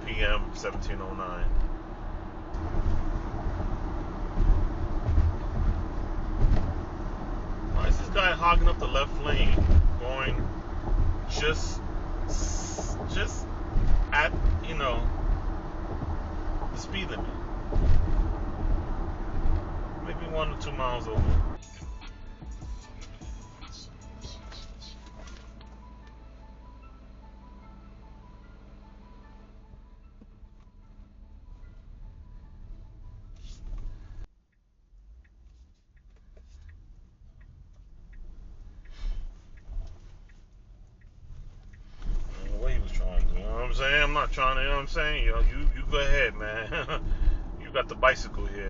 p.m. 17:09. Why is this guy hogging up the left lane, going just at, you know, the speed limit? Maybe 1 or 2 miles over. What he was trying to do, you know what I'm saying? I'm not trying to, you know what I'm saying? You go ahead, man. You got the bicycle here.